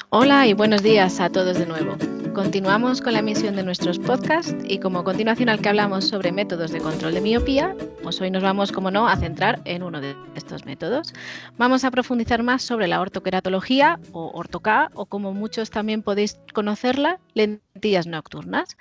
Hola y buenos días a todos de nuevo. Continuamos con la emisión de nuestros podcasts y como continuación al que hablamos sobre métodos de control de miopía, pues hoy nos vamos, como no, a centrar en uno de estos métodos. Vamos a profundizar más sobre la ortoqueratología o ortoK o como muchos también podéis conocerla, lentillas nocturnas.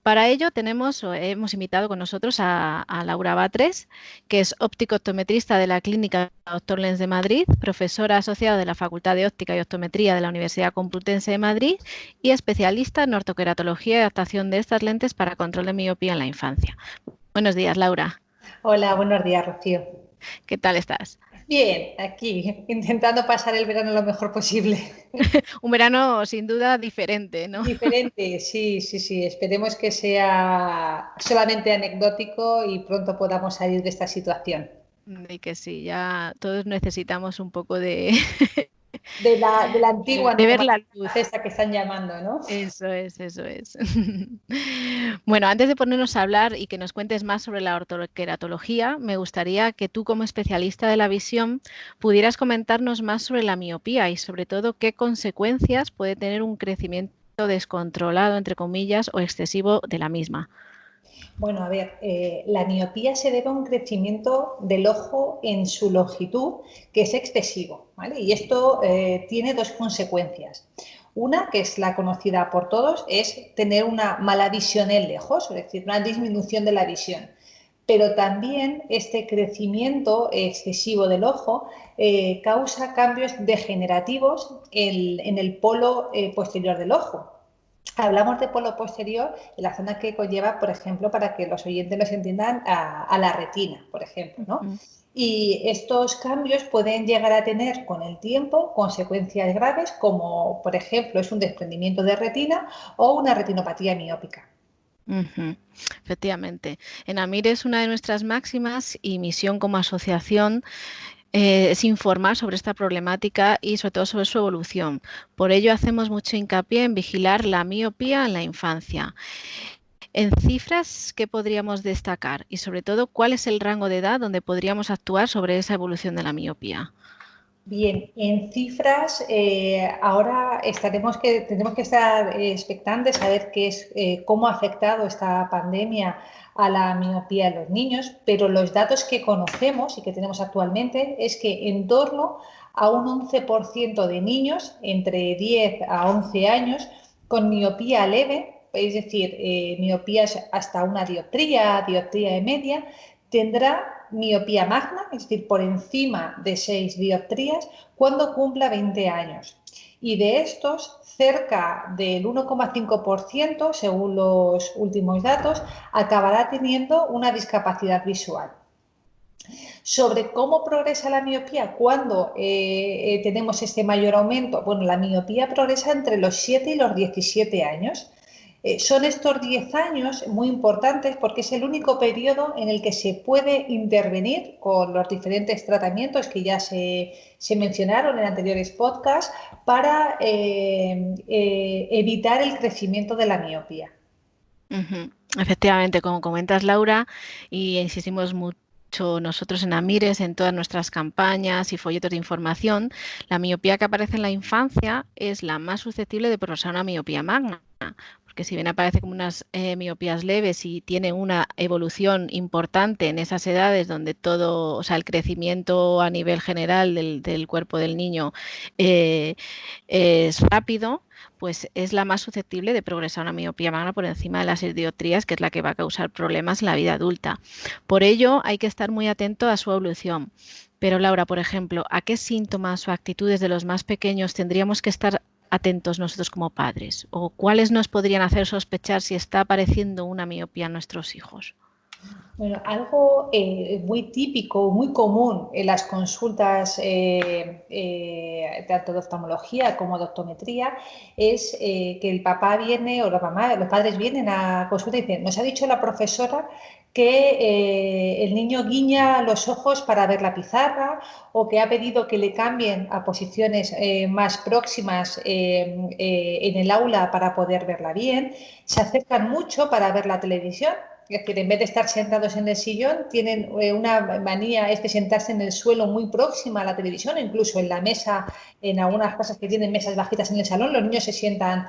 Para ello hemos invitado con nosotros a Laura Batres, que es óptico-optometrista de la Clínica Dr. Lens de Madrid, profesora asociada de la Facultad de Óptica y Optometría de la Universidad Complutense de Madrid y especialista en ortoqueratología y adaptación de estas lentes para control de miopía en la infancia. Buenos días, Laura. Hola, buenos días, Rocío. ¿Qué tal estás? Bien, aquí, intentando pasar el verano lo mejor posible. Un verano sin duda diferente, ¿no? Diferente, sí. Esperemos que sea solamente anecdótico y pronto podamos salir de esta situación. Y que sí, ya todos necesitamos un poco de, De la antigua de ver normalidad la luz. esta que están llamando, ¿no? Eso es, eso es. Bueno, antes de ponernos a hablar y que nos cuentes más sobre la ortoqueratología, me gustaría que tú, como especialista de la visión, pudieras comentarnos más sobre la miopía y sobre todo qué consecuencias puede tener un crecimiento descontrolado, entre comillas, o excesivo de la misma. Bueno, a ver, la miopía se debe a un crecimiento del ojo en su longitud que es excesivo, ¿vale? Y esto tiene dos consecuencias. Una, que es la conocida por todos, es tener una mala visión en lejos, es decir, una disminución de la visión. Pero también este crecimiento excesivo del ojo causa cambios degenerativos en el polo posterior del ojo. Hablamos de polo posterior en la zona que conlleva, por ejemplo, para que los oyentes los entiendan, a la retina, por ejemplo, ¿no? Y estos cambios pueden llegar a tener con el tiempo consecuencias graves como, por ejemplo, es un desprendimiento de retina o una retinopatía miópica. Efectivamente. En AMIR es una de nuestras máximas y misión como asociación es informar sobre esta problemática y sobre todo sobre su evolución. Por ello hacemos mucho hincapié en vigilar la miopía en la infancia. En cifras, ¿qué podríamos destacar? Y sobre todo, ¿cuál es el rango de edad donde podríamos actuar sobre esa evolución de la miopía? Bien, en cifras, ahora tenemos que estar expectantes a ver cómo ha afectado esta pandemia a la miopía en los niños, pero los datos que conocemos y que tenemos actualmente es que en torno a un 11% de niños entre 10 a 11 años con miopía leve, es decir, miopías hasta una dioptría de media, tendrá miopía magna, es decir, por encima de 6 dioptrías, cuando cumpla 20 años. Y de estos, cerca del 1,5%, según los últimos datos, acabará teniendo una discapacidad visual. Sobre cómo progresa la miopía cuando tenemos este mayor aumento, bueno, la miopía progresa entre los 7 y los 17 años. Son estos 10 años muy importantes porque es el único periodo en el que se puede intervenir con los diferentes tratamientos que ya se mencionaron en anteriores podcasts para evitar el crecimiento de la miopía. Efectivamente, como comentas, Laura, y insistimos mucho nosotros en Amires, en todas nuestras campañas y folletos de información, la miopía que aparece en la infancia es la más susceptible de progresar a una miopía magna, porque si bien aparece como unas miopías leves y tiene una evolución importante en esas edades donde todo, o sea, el crecimiento a nivel general del cuerpo del niño eh, es rápido, pues es la más susceptible de progresar a una miopía magna por encima de las 6 dioptrías, que es la que va a causar problemas en la vida adulta. Por ello, hay que estar muy atento a su evolución. Pero Laura, por ejemplo, ¿a qué síntomas o actitudes de los más pequeños tendríamos que estar atentos nosotros como padres? ¿O cuáles nos podrían hacer sospechar si está apareciendo una miopía en nuestros hijos? Bueno, algo muy típico, muy común en las consultas tanto de oftalmología como de optometría es que el papá viene o la mamá, los padres vienen a consulta y dicen, nos ha dicho la profesora que el niño guiña los ojos para ver la pizarra o que ha pedido que le cambien a posiciones más próximas en el aula para poder verla bien, se acercan mucho para ver la televisión Es decir, en vez de estar sentados en el sillón, tienen una manía es de sentarse en el suelo muy próxima a la televisión, incluso en la mesa, en algunas casas que tienen mesas bajitas en el salón, los niños se sientan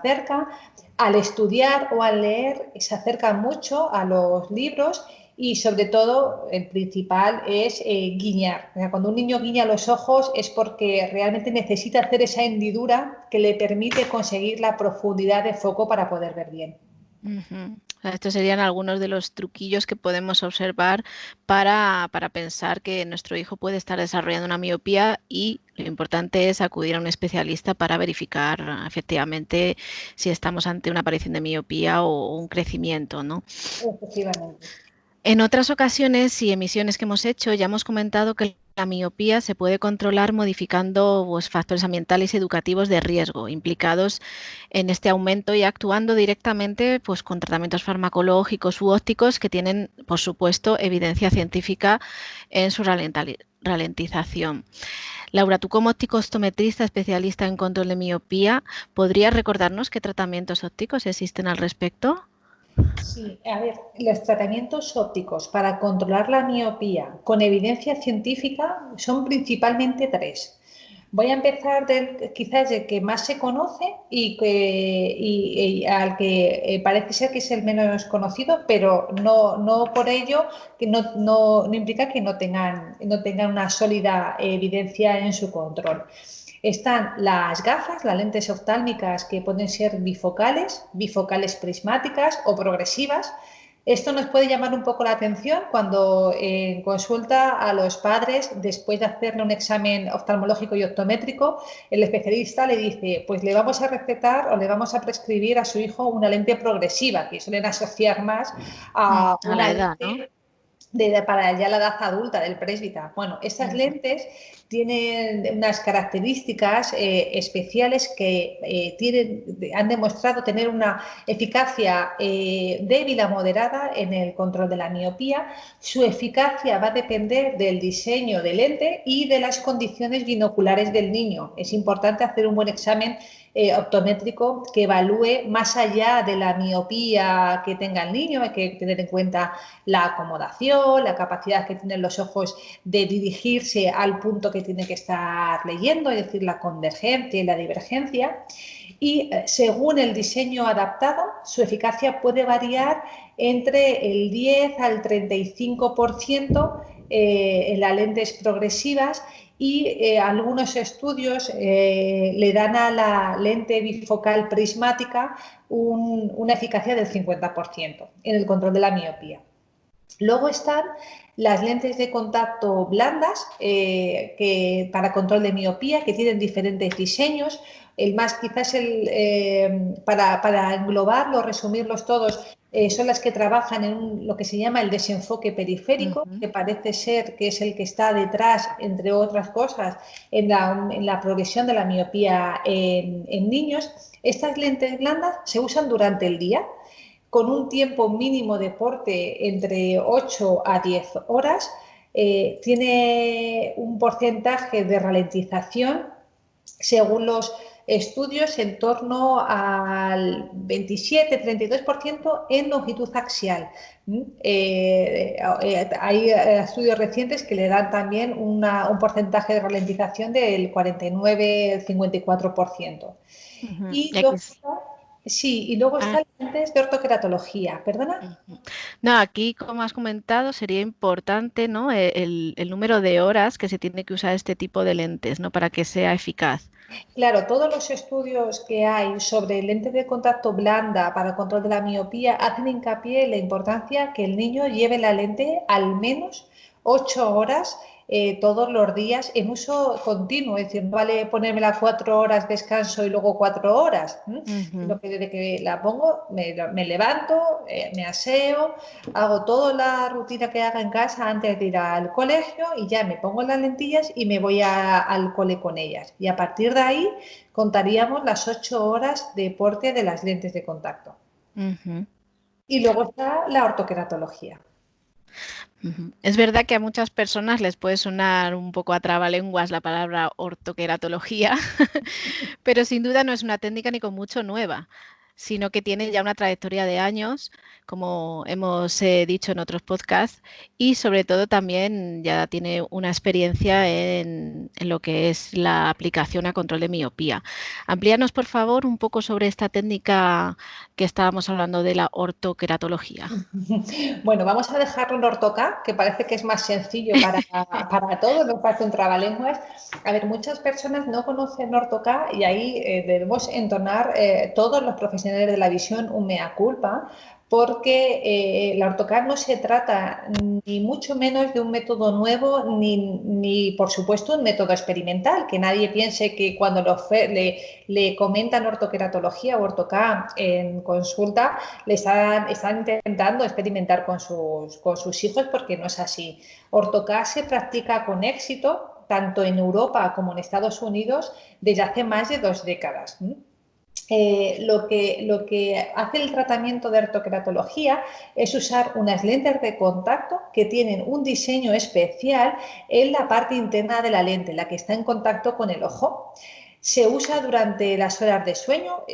cerca. Al estudiar o al leer se acercan mucho a los libros y sobre todo el principal es guiñar. O sea, cuando un niño guiña los ojos es porque realmente necesita hacer esa hendidura que le permite conseguir la profundidad de foco para poder ver bien. O sea, estos serían algunos de los truquillos que podemos observar para pensar que nuestro hijo puede estar desarrollando una miopía, y lo importante es acudir a un especialista para verificar efectivamente si estamos ante una aparición de miopía o un crecimiento, ¿no? Efectivamente. En otras ocasiones y emisiones que hemos hecho, ya hemos comentado que la miopía se puede controlar modificando pues, factores ambientales y educativos de riesgo implicados en este aumento, y actuando directamente pues, con tratamientos farmacológicos u ópticos que tienen, por supuesto, evidencia científica en su ralentización. Laura, tú como óptico optometrista especialista en control de miopía, ¿podrías recordarnos qué tratamientos ópticos existen al respecto? Sí, a ver, los tratamientos ópticos para controlar la miopía con evidencia científica son principalmente tres. Voy a empezar quizás del que más se conoce y al que parece ser que es el menos conocido, pero no por ello que no implica que no tengan una sólida evidencia en su control. Están las gafas, las lentes oftálmicas que pueden ser bifocales, bifocales prismáticas o progresivas. Esto nos puede llamar un poco la atención cuando en consulta a los padres, después de hacerle un examen oftalmológico y optométrico, el especialista le dice, pues le vamos a recetar o le vamos a prescribir a su hijo una lente progresiva, que suelen asociar más a A la una edad, ¿no? lente para ya la edad adulta del presbita. Bueno, estas lentes tienen unas características especiales que han demostrado tener una eficacia débil a moderada en el control de la miopía. Su eficacia va a depender del diseño del lente y de las condiciones binoculares del niño. Es importante hacer un buen examen optométrico que evalúe más allá de la miopía que tenga el niño. Hay que tener en cuenta la acomodación, la capacidad que tienen los ojos de dirigirse al punto que tiene que estar leyendo, es decir, la convergencia y la divergencia. Y según el diseño adaptado, su eficacia puede variar entre el 10 al 35% en las lentes progresivas, y algunos estudios le dan a la lente bifocal prismática una eficacia del 50% en el control de la miopía. Luego están las lentes de contacto blandas para control de miopía, que tienen diferentes diseños. El más quizás para englobarlos, resumirlos todos, son las que trabajan en lo que se llama el desenfoque periférico, que parece ser que es el que está detrás, entre otras cosas, en la progresión de la miopía en niños. Estas lentes blandas se usan durante el día con un tiempo mínimo de porte entre 8 a 10 horas. Tiene un porcentaje de ralentización, según los estudios, en torno al 27-32% en longitud axial. Hay estudios recientes que le dan también un porcentaje de ralentización del 49-54%. Y Y aquí luego, sí, y luego ah, están lentes de ortoqueratología. ¿Perdona? no, aquí, como has comentado, sería importante, ¿no? El número de horas que se tiene que usar este tipo de lentes, ¿no? Para que sea eficaz. Claro, todos los estudios que hay sobre lentes de contacto blanda para el control de la miopía hacen hincapié en la importancia que el niño lleve la lente al menos 8 horas todos los días en uso continuo. Es decir, no vale ponérmela 4 horas, descanso y luego 4 horas, sino que desde que la pongo me levanto, me aseo, hago toda la rutina que haga en casa antes de ir al colegio y ya me pongo las lentillas y me voy al cole con ellas. Y a partir de ahí contaríamos las 8 horas de porte de las lentes de contacto. Y luego está la ortoqueratología. Es verdad que a muchas personas les puede sonar un poco a trabalenguas la palabra ortoqueratología, pero sin duda no es una técnica ni con mucho nueva. sino que tiene ya una trayectoria de años, como hemos dicho en otros podcasts, y sobre todo también ya tiene una experiencia en lo que es la aplicación a control de miopía. Amplíanos, por favor, un poco sobre esta técnica que estábamos hablando de la ortoqueratología. Bueno, vamos a dejarlo en ortoca, que parece que es más sencillo para todos, no parece un trabalenguas. A ver, muchas personas no conocen ortoca y ahí debemos entonar todos los profesionales de la visión un mea culpa, porque la ortoca no se trata ni mucho menos de un método nuevo, ni por supuesto un método experimental, que nadie piense que cuando le comentan ortoqueratología o ortoca en consulta, están intentando experimentar con sus hijos, porque no es así. Ortoca se practica con éxito tanto en Europa como en Estados Unidos desde hace más de 2 décadas. Lo que hace el tratamiento de ortoqueratología es usar unas lentes de contacto que tienen un diseño especial en la parte interna de la lente, la que está en contacto con el ojo. Se usa durante las horas de sueño,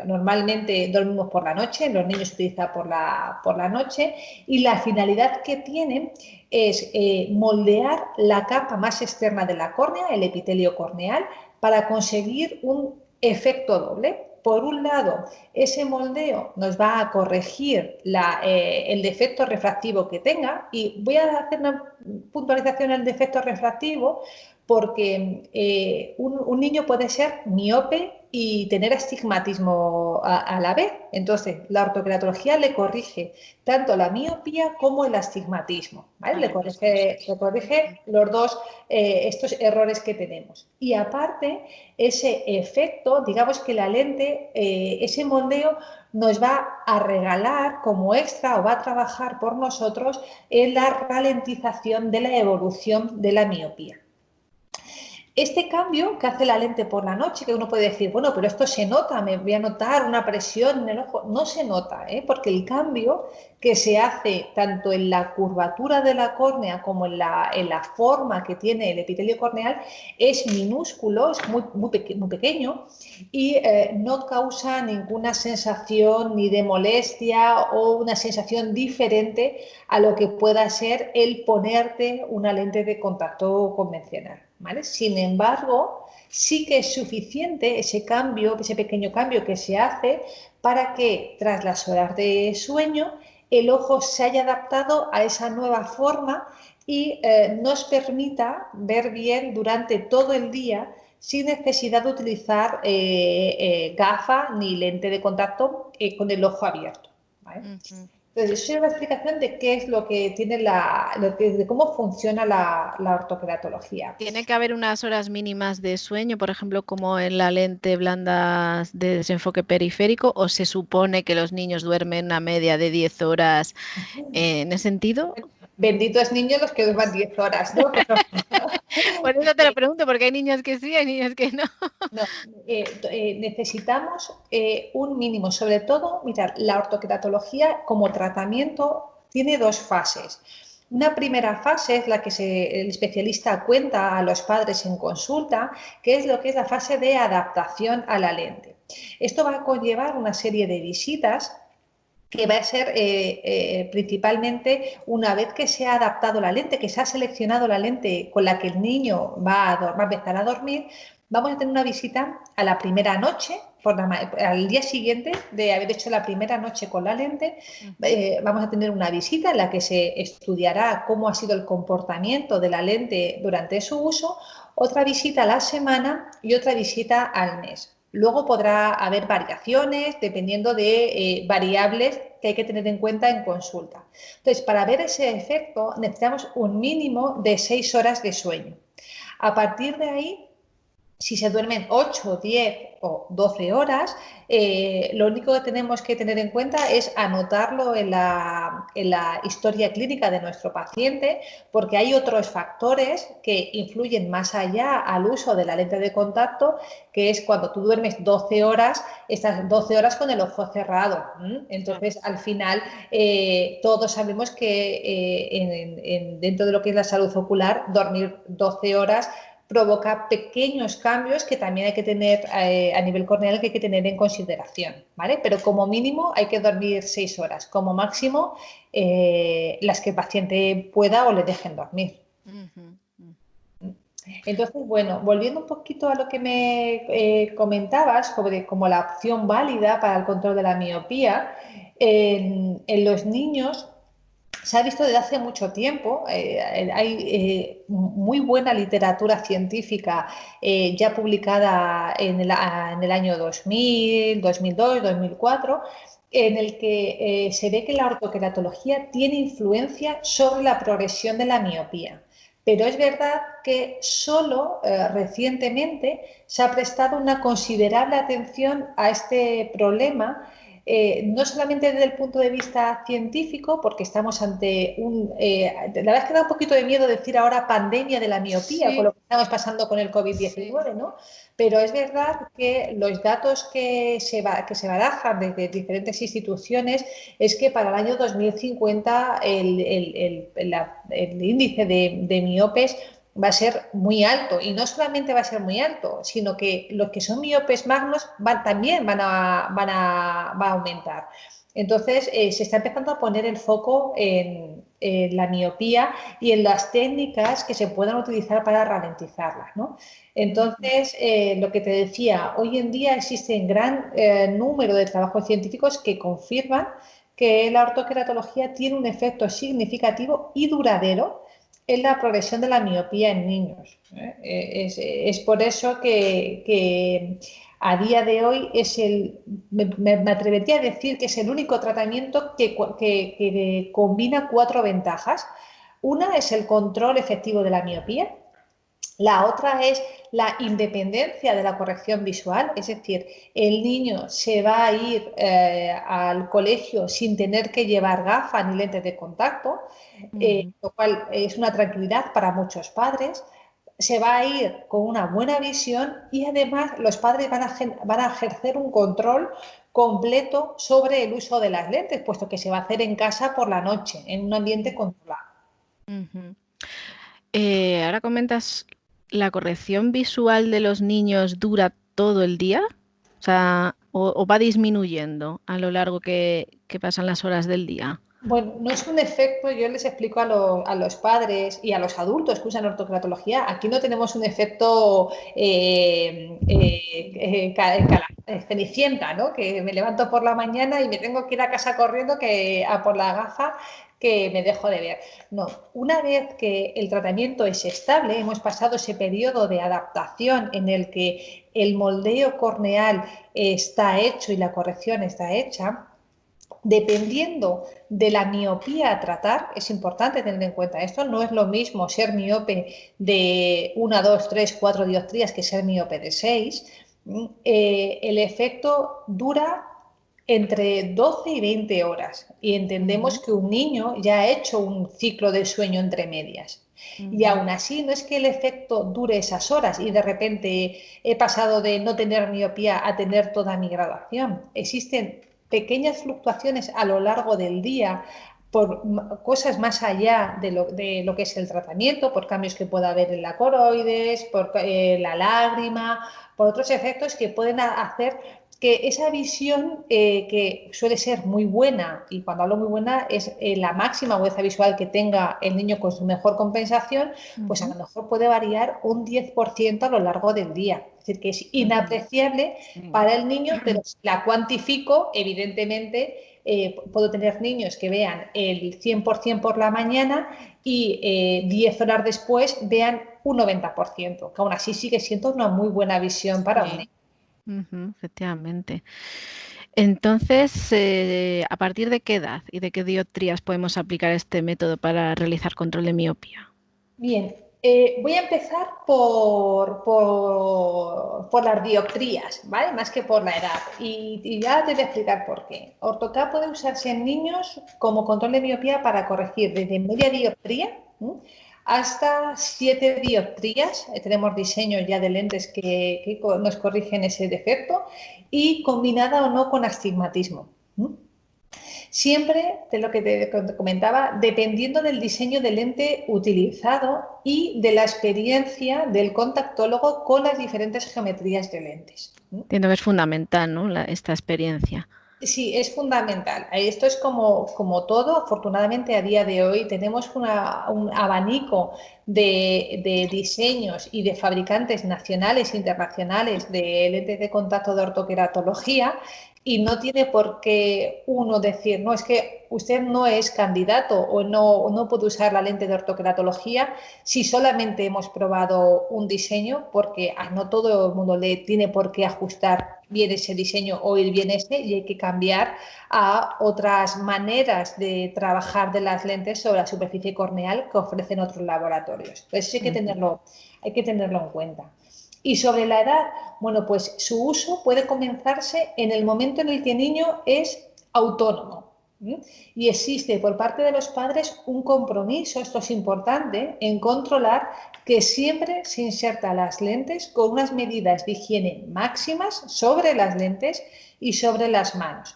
normalmente dormimos por la noche, los niños se utiliza por la noche, y la finalidad que tienen es moldear la capa más externa de la córnea, el epitelio corneal, para conseguir un efecto doble. Por un lado, ese moldeo nos va a corregir el defecto refractivo que tenga, y voy a hacer una puntualización del defecto refractivo porque un niño puede ser miope y tener astigmatismo a la vez. Entonces, la ortoqueratología le corrige tanto la miopía como el astigmatismo, ¿vale? Le corrige los dos estos errores que tenemos. Y aparte, ese efecto, digamos que la lente, ese moldeo nos va a regalar como extra, o va a trabajar por nosotros en la ralentización de la evolución de la miopía. Este cambio que hace la lente por la noche, que uno puede decir, bueno, pero esto se nota, me voy a notar una presión en el ojo. No se nota, porque el cambio que se hace tanto en la curvatura de la córnea como en la forma que tiene el epitelio corneal es minúsculo, es muy pequeño, y no causa ninguna sensación ni de molestia o una sensación diferente a lo que pueda ser el ponerte una lente de contacto convencional, ¿vale? Sin embargo, sí que es suficiente ese cambio, ese pequeño cambio que se hace para que tras las horas de sueño el ojo se haya adaptado a esa nueva forma y nos permita ver bien durante todo el día sin necesidad de utilizar gafa ni lente de contacto con el ojo abierto, ¿vale? Entonces, eso es una explicación de qué es lo que tiene de cómo funciona la ortoqueratología. ¿Tiene que haber unas horas mínimas de sueño, por ejemplo, como en la lente blanda de desenfoque periférico, o se supone que los niños duermen una media de 10 horas en ese sentido? Benditos niños los que duerman 10 horas, ¿no? Pero, por eso te lo pregunto, porque hay niños que sí, hay niños que no. no, necesitamos un mínimo. Sobre todo, mirad, la ortoqueratología como tratamiento tiene 2 fases. Una primera fase es la que el especialista cuenta a los padres en consulta, que es lo que es la fase de adaptación a la lente. Esto va a conllevar una serie de visitas que va a ser principalmente una vez que se ha adaptado la lente, que se ha seleccionado la lente con la que el niño va a empezar a dormir. Vamos a tener una visita a la primera noche, al día siguiente de haber hecho la primera noche con la lente. Vamos a tener una visita en la que se estudiará cómo ha sido el comportamiento de la lente durante su uso, otra visita a la semana y otra visita al mes. Luego podrá haber variaciones dependiendo de variables que hay que tener en cuenta en consulta. Entonces, para ver ese efecto necesitamos un mínimo de 6 horas de sueño. A partir de ahí, si se duermen 8, 10 o 12 horas, lo único que tenemos que tener en cuenta es anotarlo en la historia clínica de nuestro paciente, porque hay otros factores que influyen más allá al uso de la lente de contacto, que es cuando tú duermes 12 horas, estás 12 horas con el ojo cerrado. Entonces, al final, todos sabemos que dentro de lo que es la salud ocular, dormir 12 horas provoca pequeños cambios que también hay que tener a nivel corneal, que hay que tener en consideración, ¿vale? Pero como mínimo hay que dormir 6 horas, como máximo las que el paciente pueda o le dejen dormir. Entonces, bueno, volviendo un poquito a lo que me comentabas sobre como la opción válida para el control de la miopía, en los niños se ha visto desde hace mucho tiempo, hay muy buena literatura científica ya publicada en el año 2000, 2002, 2004, en el que se ve que la ortoqueratología tiene influencia sobre la progresión de la miopía. Pero es verdad que solo recientemente se ha prestado una considerable atención a este problema, no solamente desde el punto de vista científico, porque estamos ante la verdad es que da un poquito de miedo decir ahora pandemia de la miopía, con lo que estamos pasando con el COVID-19, ¿no? Pero es verdad que los datos que se barajan desde diferentes instituciones es que para el año 2050 el índice de miopes va a ser muy alto, y no solamente va a ser muy alto, sino que los que son miopes magnos también va a aumentar. Entonces, se está empezando a poner el foco en la miopía y en las técnicas que se puedan utilizar para ralentizarla, ¿no? Entonces, lo que te decía, hoy en día existe un gran número de trabajos científicos que confirman que la ortoqueratología tiene un efecto significativo y duradero en la progresión de la miopía en niños. Es por eso que a día de hoy me atrevería a decir que es el único tratamiento que combina 4 ventajas. Una es el control efectivo de la miopía. La otra es la independencia de la corrección visual, es decir, el niño se va a ir al colegio sin tener que llevar gafas ni lentes de contacto, lo cual es una tranquilidad para muchos padres. Se va a ir con una buena visión y además los padres van a ejercer un control completo sobre el uso de las lentes, puesto que se va a hacer en casa por la noche, en un ambiente controlado. Ahora comentas, ¿la corrección visual de los niños dura todo el día? O sea, o va disminuyendo a lo largo que pasan las horas del día. Bueno, no es un efecto, yo les explico a los padres y a los adultos que usan ortocratología, aquí no tenemos un efecto cenicienta, ¿no? Que me levanto por la mañana y me tengo que ir a casa corriendo a por la gafa que me dejo de ver. No, una vez que el tratamiento es estable, hemos pasado ese periodo de adaptación en el que el moldeo corneal está hecho y la corrección está hecha. Dependiendo de la miopía a tratar, es importante tener en cuenta esto, no es lo mismo ser miope de 1, 2, 3, 4 dioptrías que ser miope de 6. El efecto dura entre 12 y 20 horas y entendemos que un niño ya ha hecho un ciclo de sueño entre medias. Y aún así no es que el efecto dure esas horas y de repente he pasado de no tener miopía a tener toda mi graduación. Existen pequeñas fluctuaciones a lo largo del día por cosas más allá de lo que es el tratamiento, por cambios que pueda haber en la coroides, por la lágrima, por otros efectos que pueden hacer que esa visión que suele ser muy buena, y cuando hablo muy buena es la máxima agudeza visual que tenga el niño con su mejor compensación, pues a lo mejor puede variar un 10% a lo largo del día. Es decir, que es inapreciable para el niño, pero si la cuantifico, evidentemente puedo tener niños que vean el 100% por la mañana y 10 horas después vean un 90%, que aún así sigue siendo una muy buena visión para un niño. Efectivamente. Entonces, ¿a partir de qué edad y de qué dioptrías podemos aplicar este método para realizar control de miopía? Bien, voy a empezar por las dioptrías, ¿vale? Más que por la edad. Y ya te voy a explicar por qué. Ortocat puede usarse en niños como control de miopía para corregir desde media dioptría hasta 7 dioptrías. Tenemos diseños ya de lentes que nos corrigen ese defecto y combinada o no con astigmatismo. Siempre, de lo que te comentaba, dependiendo del diseño del lente utilizado y de la experiencia del contactólogo con las diferentes geometrías de lentes. Entiendo que es fundamental, ¿no? Esta experiencia. Sí, es fundamental. Esto es como todo. Afortunadamente, a día de hoy tenemos un abanico de diseños y de fabricantes nacionales e internacionales de lentes de contacto de ortoqueratología y no tiene por qué uno decir, no, es que usted no es candidato o no puede usar la lente de ortoqueratología si solamente hemos probado un diseño, porque no todo el mundo le tiene por qué ajustar bien ese diseño o ir bien ese, y hay que cambiar a otras maneras de trabajar de las lentes sobre la superficie corneal que ofrecen otros laboratorios. Entonces hay que tenerlo en cuenta. Y sobre la edad, bueno, pues su uso puede comenzarse en el momento en el que el niño es autónomo. Y existe por parte de los padres un compromiso, esto es importante, en controlar que siempre se inserta las lentes con unas medidas de higiene máximas sobre las lentes y sobre las manos.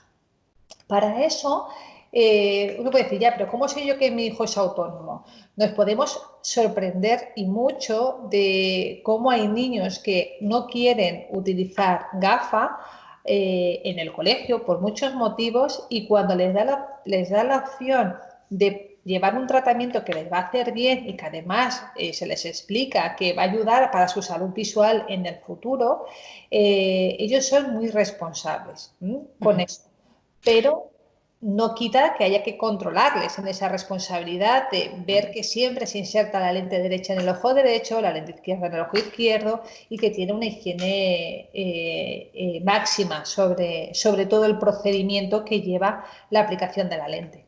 Para eso, uno puede decir, ya, pero ¿cómo sé yo que mi hijo es autónomo? Nos podemos sorprender y mucho de cómo hay niños que no quieren utilizar gafa en el colegio por muchos motivos, y cuando les da la opción de llevar un tratamiento que les va a hacer bien y que además se les explica que va a ayudar para su salud visual en el futuro, ellos son muy responsables con esto. Pero no quita que haya que controlarles en esa responsabilidad de ver que siempre se inserta la lente derecha en el ojo derecho, la lente izquierda en el ojo izquierdo, y que tiene una higiene máxima sobre todo el procedimiento que lleva la aplicación de la lente.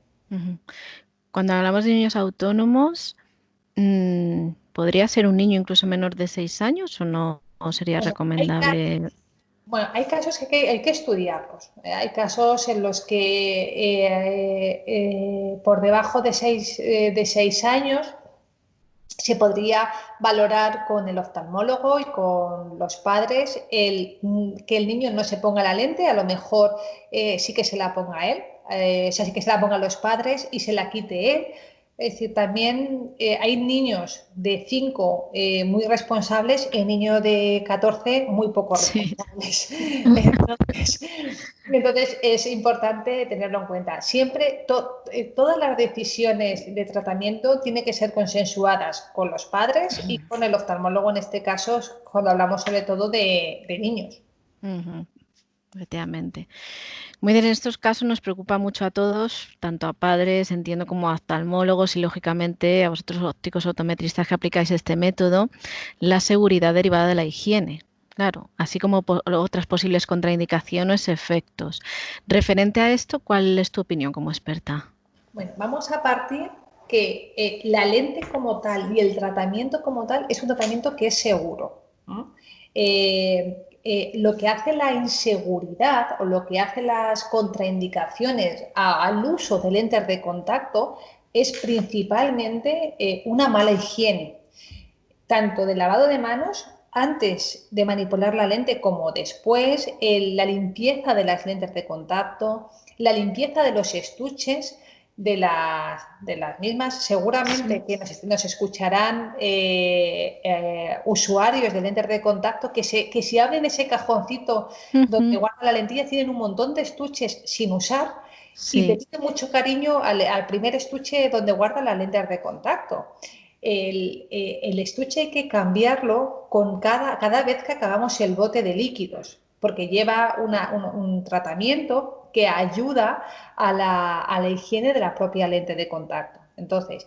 Cuando hablamos de niños autónomos, ¿podría ser un niño incluso menor de 6 años o no? ¿O sería Bueno, recomendable? hay casos que hay que estudiarlos. Hay casos en los que por debajo de 6 años se podría valorar con el oftalmólogo y con los padres que el niño no se ponga la lente, a lo mejor sí que se la ponga él, o sea, sí que se la pongan los padres y se la quite él. Es decir, también hay niños de 5 muy responsables y niños de 14 muy poco Sí. responsables. Entonces es importante tenerlo en cuenta. Siempre todas las decisiones de tratamiento tienen que ser consensuadas con los padres y con el oftalmólogo, en este caso, cuando hablamos sobre todo de niños. Efectivamente. Muy bien, en estos casos nos preocupa mucho a todos, tanto a padres, entiendo, como a oftalmólogos y, lógicamente, a vosotros ópticos optometristas que aplicáis este método, la seguridad derivada de la higiene. Claro, así como otras posibles contraindicaciones, efectos. Referente a esto, ¿cuál es tu opinión como experta? Bueno, vamos a partir que la lente como tal y el tratamiento como tal es un tratamiento que es seguro, ¿no? Lo que hace la inseguridad o lo que hace las contraindicaciones al uso de lentes de contacto es principalmente una mala higiene, tanto del lavado de manos antes de manipular la lente como después, la limpieza de las lentes de contacto, la limpieza de los estuches de las mismas. Seguramente que nos escucharán usuarios de lentes de contacto que si abren ese cajoncito donde guardan la lentilla, tienen un montón de estuches sin usar y Sí. dediquen mucho cariño al primer estuche donde guardan las lentes de contacto. El estuche hay que cambiarlo cada vez que acabamos el bote de líquidos, porque lleva un tratamiento que ayuda a la higiene de la propia lente de contacto. Entonces,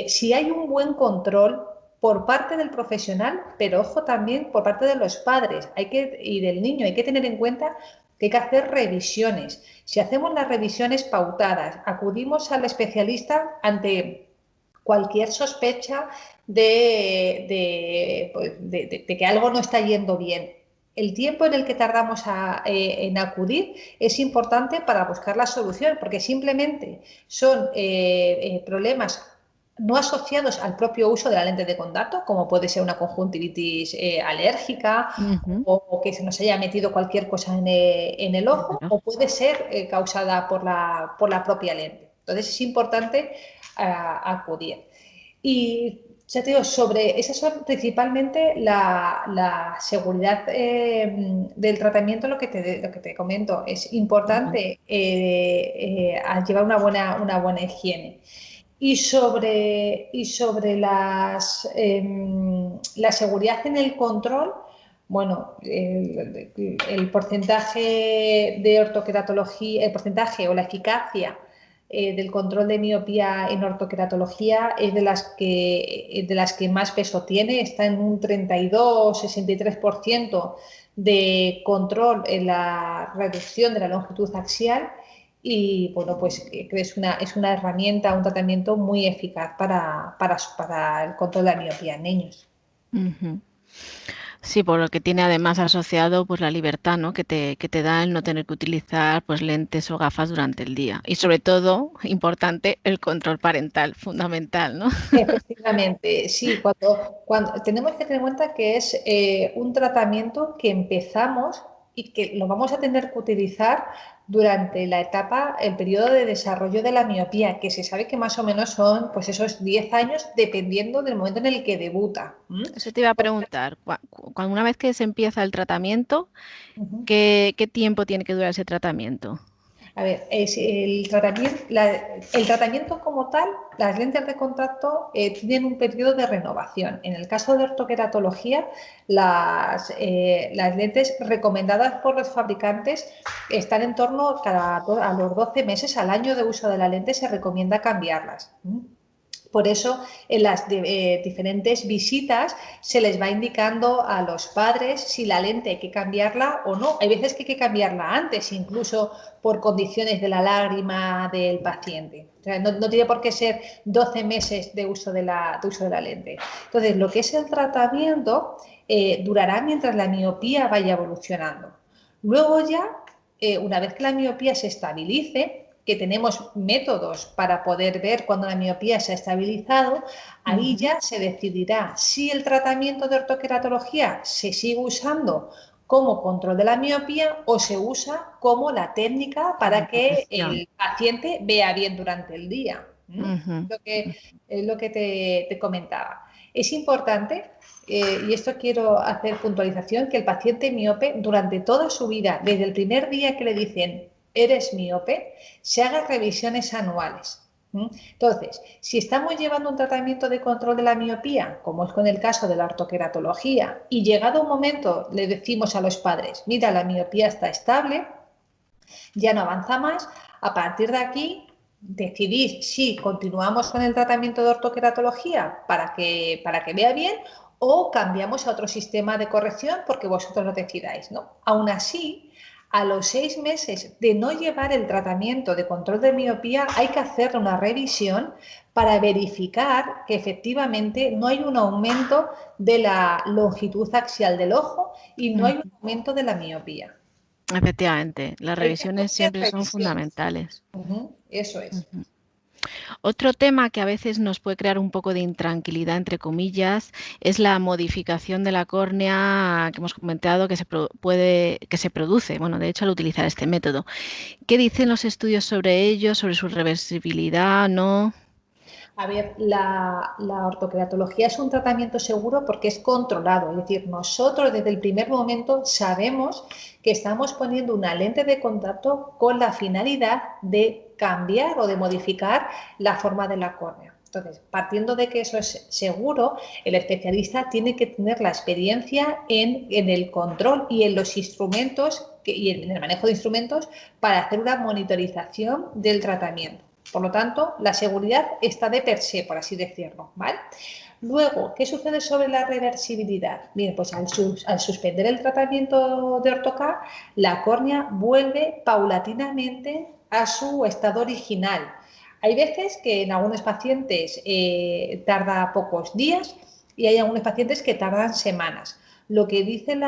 si hay un buen control por parte del profesional, pero ojo también por parte de los padres y del niño, hay que tener en cuenta que hay que hacer revisiones. Si hacemos las revisiones pautadas, acudimos al especialista ante cualquier sospecha de que algo no está yendo bien. El tiempo en el que tardamos en acudir es importante para buscar la solución, porque simplemente son problemas no asociados al propio uso de la lente de contacto, como puede ser una conjuntivitis alérgica o que se nos haya metido cualquier cosa en el ojo, o puede ser causada por la propia lente. Entonces es importante acudir. Y ya te digo, esas son principalmente la seguridad del tratamiento, lo que te comento. Es importante llevar una buena higiene. Y sobre la seguridad en el control, bueno, el porcentaje de ortoqueratología, el porcentaje o la eficacia del control de miopía en ortoqueratología es de las que más peso tiene, está en un 32-63% de control en la reducción de la longitud axial y bueno, pues es una herramienta, un tratamiento muy eficaz para el control de la miopía en niños. Sí, por lo que tiene además asociado pues la libertad, ¿no? que te da el no tener que utilizar pues lentes o gafas durante el día. Y sobre todo, importante, el control parental, fundamental, ¿no? Efectivamente, sí, cuando tenemos que tener en cuenta que es un tratamiento que empezamos y que lo vamos a tener que utilizar durante el periodo de desarrollo de la miopía, que se sabe que más o menos son pues esos 10 años dependiendo del momento en el que debuta. Eso te iba a preguntar, cuando una vez que se empieza el tratamiento, Ujú. ¿qué tiempo tiene que durar ese tratamiento? A ver, el tratamiento como tal, las lentes de contacto tienen un periodo de renovación. En el caso de ortoqueratología, las lentes recomendadas por los fabricantes están en torno a los 12 meses al año de uso de la lente, se recomienda cambiarlas. Por eso, en las diferentes visitas se les va indicando a los padres si la lente hay que cambiarla o no. Hay veces que hay que cambiarla antes, incluso por condiciones de la lágrima del paciente. O sea, no tiene por qué ser 12 meses de uso de la lente. Entonces, lo que es el tratamiento durará mientras la miopía vaya evolucionando. Luego ya, una vez que la miopía se estabilice, que tenemos métodos para poder ver cuando la miopía se ha estabilizado, ahí ya se decidirá si el tratamiento de ortoqueratología se sigue usando como control de la miopía o se usa como la técnica para que el paciente vea bien durante el día. Es lo que te comentaba. Es importante, y esto quiero hacer puntualización, que el paciente miope durante toda su vida, desde el primer día que le dicen eres miope, se hagan revisiones anuales. Entonces, si estamos llevando un tratamiento de control de la miopía, como es con el caso de la ortoqueratología, y llegado un momento le decimos a los padres, mira, la miopía está estable, ya no avanza más, a partir de aquí decidís si continuamos con el tratamiento de ortoqueratología para que vea bien o cambiamos a otro sistema de corrección porque vosotros lo decidáis, ¿no? Aún así, a los 6 meses de no llevar el tratamiento de control de miopía hay que hacer una revisión para verificar que efectivamente no hay un aumento de la longitud axial del ojo y no hay un aumento de la miopía. Efectivamente, las Hay que revisiones hacer siempre son revisiones. fundamentales. Eso es. Otro tema que a veces nos puede crear un poco de intranquilidad, entre comillas, es la modificación de la córnea que hemos comentado que se produce, bueno, de hecho al utilizar este método. ¿Qué dicen los estudios sobre ello, sobre su reversibilidad, no? A ver, la ortoqueratología es un tratamiento seguro porque es controlado, es decir, nosotros desde el primer momento sabemos que estamos poniendo una lente de contacto con la finalidad de cambiar o de modificar la forma de la córnea. Entonces, partiendo de que eso es seguro, el especialista tiene que tener la experiencia en el control y en los instrumentos y en el manejo de instrumentos para hacer una monitorización del tratamiento. Por lo tanto, la seguridad está de per se, por así decirlo, ¿vale? Luego, ¿qué sucede sobre la reversibilidad? Bien, pues al suspender el tratamiento de ortoca, la córnea vuelve paulatinamente a su estado original. Hay veces que en algunos pacientes tarda pocos días y hay algunos pacientes que tardan semanas. Lo que dicen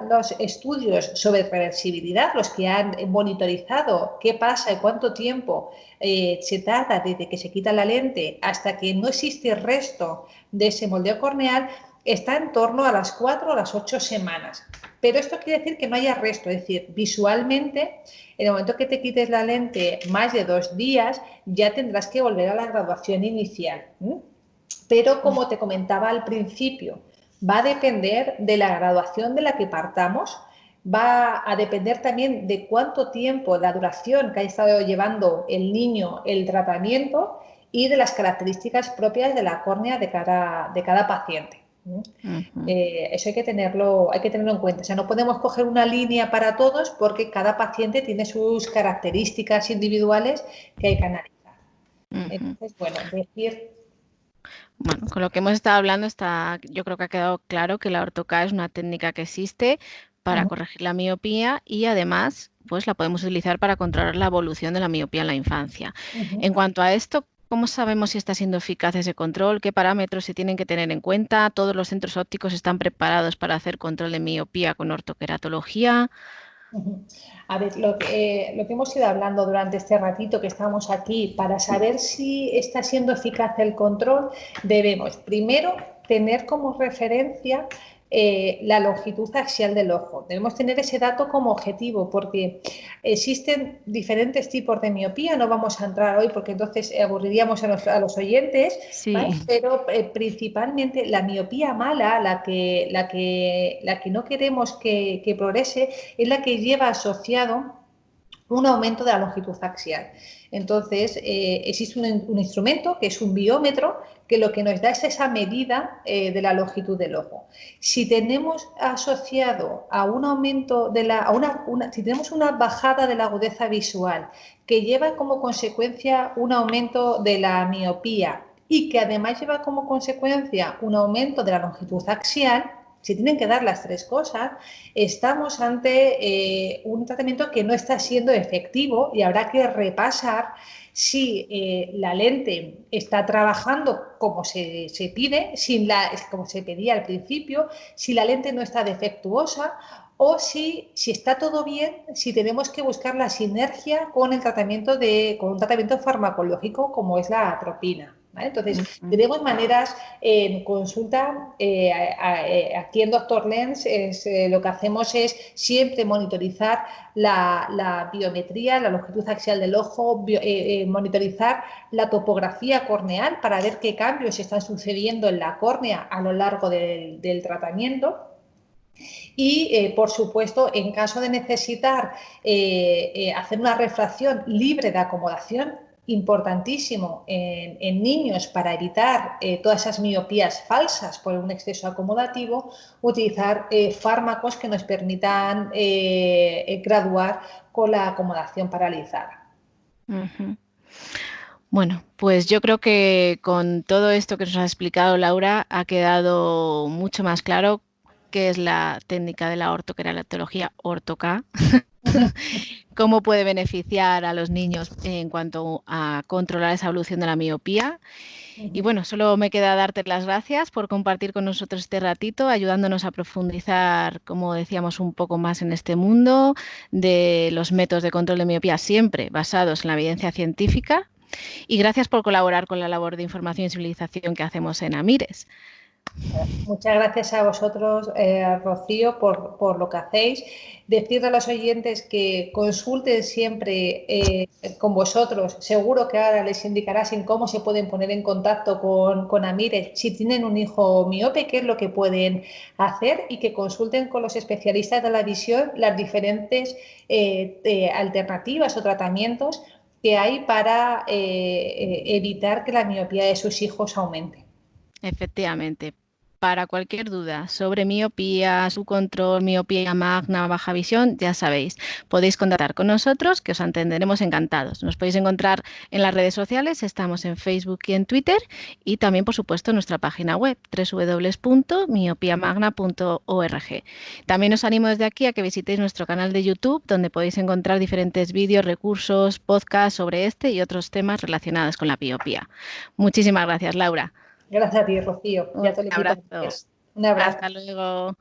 los estudios sobre reversibilidad, los que han monitorizado qué pasa y cuánto tiempo se tarda desde que se quita la lente hasta que no existe resto de ese moldeo corneal, está en torno a las 4 o las 8 semanas. Pero esto quiere decir que no haya resto, es decir, visualmente, en el momento que te quites la lente más de 2 días, ya tendrás que volver a la graduación inicial. Pero como te comentaba al principio, va a depender de la graduación de la que partamos, va a depender también de cuánto tiempo, la duración que ha estado llevando el niño el tratamiento y de las características propias de la córnea de cada paciente. Eso hay que tenerlo en cuenta. O sea, no podemos coger una línea para todos porque cada paciente tiene sus características individuales que hay que analizar. Entonces, bueno, Bueno, con lo que hemos estado hablando, yo creo que ha quedado claro que la orto-K es una técnica que existe para corregir la miopía y además pues la podemos utilizar para controlar la evolución de la miopía en la infancia. En cuanto a esto, ¿cómo sabemos si está siendo eficaz ese control? ¿Qué parámetros se tienen que tener en cuenta? ¿Todos los centros ópticos están preparados para hacer control de miopía con ortoqueratología? A ver, lo que hemos ido hablando durante este ratito que estamos aquí, para saber si está siendo eficaz el control, debemos primero tener como referencia la longitud axial del ojo. Debemos tener ese dato como objetivo porque existen diferentes tipos de miopía. No vamos a entrar hoy porque entonces aburriríamos a los oyentes, Sí. ¿vale? Pero principalmente la miopía mala, la que no queremos que progrese, es la que lleva asociado un aumento de la longitud axial. Entonces, existe un instrumento que es un biómetro que lo que nos da es esa medida de la longitud del ojo. Si tenemos asociado a un aumento si tenemos una bajada de la agudeza visual que lleva como consecuencia un aumento de la miopía y que además lleva como consecuencia un aumento de la longitud axial, se tienen que dar las tres cosas, estamos ante un tratamiento que no está siendo efectivo y habrá que repasar si la lente está trabajando como se pide, como se pedía al principio, si la lente no está defectuosa o si está todo bien, si tenemos que buscar la sinergia con un tratamiento farmacológico como es la atropina. ¿Vale? Entonces, tenemos maneras en consulta, aquí en Doctor Lens lo que hacemos es siempre monitorizar la biometría, la longitud axial del ojo, monitorizar la topografía corneal para ver qué cambios están sucediendo en la córnea a lo largo del tratamiento. Y, por supuesto, en caso de necesitar hacer una refracción libre de acomodación, importantísimo en niños para evitar todas esas miopías falsas por un exceso acomodativo, utilizar fármacos que nos permitan graduar con la acomodación paralizada. Bueno, pues yo creo que con todo esto que nos ha explicado Laura ha quedado mucho más claro qué es la técnica de la ortoqueratología orto-K, cómo puede beneficiar a los niños en cuanto a controlar esa evolución de la miopía. Y bueno, solo me queda darte las gracias por compartir con nosotros este ratito, ayudándonos a profundizar, como decíamos, un poco más en este mundo de los métodos de control de miopía, siempre basados en la evidencia científica. Y gracias por colaborar con la labor de información y sensibilización que hacemos en Amires. Muchas gracias a vosotros, Rocío, por lo que hacéis. Decirle a los oyentes que consulten siempre con vosotros. Seguro que ahora les indicarás en cómo se pueden poner en contacto con Amires si tienen un hijo miope, qué es lo que pueden hacer, y que consulten con los especialistas de la visión las diferentes alternativas o tratamientos que hay para evitar que la miopía de sus hijos aumente. Efectivamente. Para cualquier duda sobre miopía, su control, miopía magna, baja visión, ya sabéis, podéis contactar con nosotros, que os atenderemos encantados. Nos podéis encontrar en las redes sociales, estamos en Facebook y en Twitter, y también, por supuesto, en nuestra página web, www.miopiamagna.org. También os animo desde aquí a que visitéis nuestro canal de YouTube, donde podéis encontrar diferentes vídeos, recursos, podcasts sobre este y otros temas relacionados con la miopía. Muchísimas gracias, Laura. Gracias a ti, Rocío, y a todo el Un equipo. abrazo. Un abrazo. Hasta luego.